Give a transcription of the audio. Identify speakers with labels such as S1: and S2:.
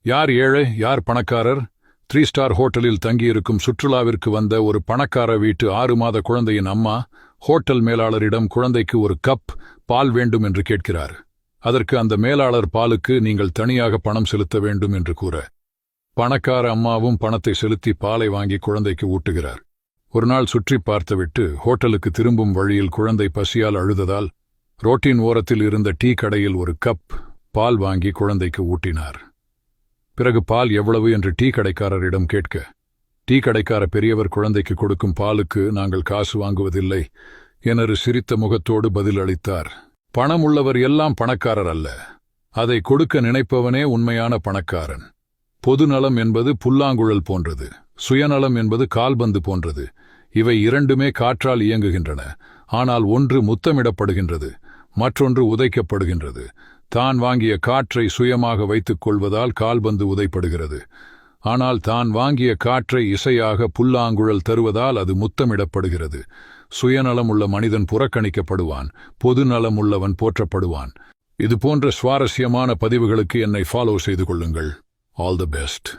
S1: யார் ஏழை யார் பணக்காரர்? 3 ஸ்டார் ஹோட்டலில் தங்கியிருக்கும் சுற்றுலாவிற்கு வந்த ஒரு பணக்கார வீட்டு 6 மாத குழந்தையின் அம்மா ஹோட்டல் மேலாளரிடம் குழந்தைக்கு ஒரு கப் பால் வேண்டும் என்று கேட்கிறார். அதற்கு அந்த மேலாளர் பாலுக்கு நீங்கள் தனியாக பணம் செலுத்த வேண்டும் என்று கூற, பணக்கார அம்மாவும் பணத்தை செலுத்தி பாலை வாங்கி குழந்தைக்கு ஊட்டுகிறார். ஒரு நாள் சுற்றி பார்த்துவிட்டு ஹோட்டலுக்கு திரும்பும் வழியில் குழந்தை பசியால் அழுததால் ரோட்டின் ஓரத்தில் இருந்த டீ கடையில் ஒரு கப் பால் வாங்கி குழந்தைக்கு ஊட்டினார். பிறகு பால் எவ்வளவு என்று டீ கடைக்காரரிடம் கேட்க, டீ கடைக்கார பெரியவர் குழந்தைக்கு கொடுக்கும் பாலுக்கு நாங்கள் காசு வாங்குவதில்லை என சிரித்த முகத்தோடு பதில் அளித்தார். பணம் உள்ளவர் எல்லாம் பணக்காரர் அல்ல, அதை கொடுக்க நினைப்பவனே உண்மையான பணக்காரன். பொதுநலம் என்பது புல்லாங்குழல் போன்றது, சுயநலம் என்பது கால்பந்து போன்றது. இவை இரண்டுமே காற்றால் இயங்குகின்றன. ஆனால் ஒன்று முத்தமிடப்படுகின்றது, மற்றொன்று உதைக்கப்படுகின்றது. தான் வாங்கிய காற்றை சுயமாக வைத்துக் கொள்வதால் கால்பந்து உதைப்படுகிறது. ஆனால் தான் வாங்கிய காற்றை இசையாக புல்லாங்குழல் தருவதால் அது முத்தமிடப்படுகிறது. சுயநலம் உள்ள மனிதன் புறக்கணிக்கப்படுவான், பொதுநலம் உள்ளவன் போற்றப்படுவான். இதுபோன்ற சுவாரஸ்யமான பதிவுகளுக்கு என்னை ஃபாலோ செய்து கொள்ளுங்கள். All the best.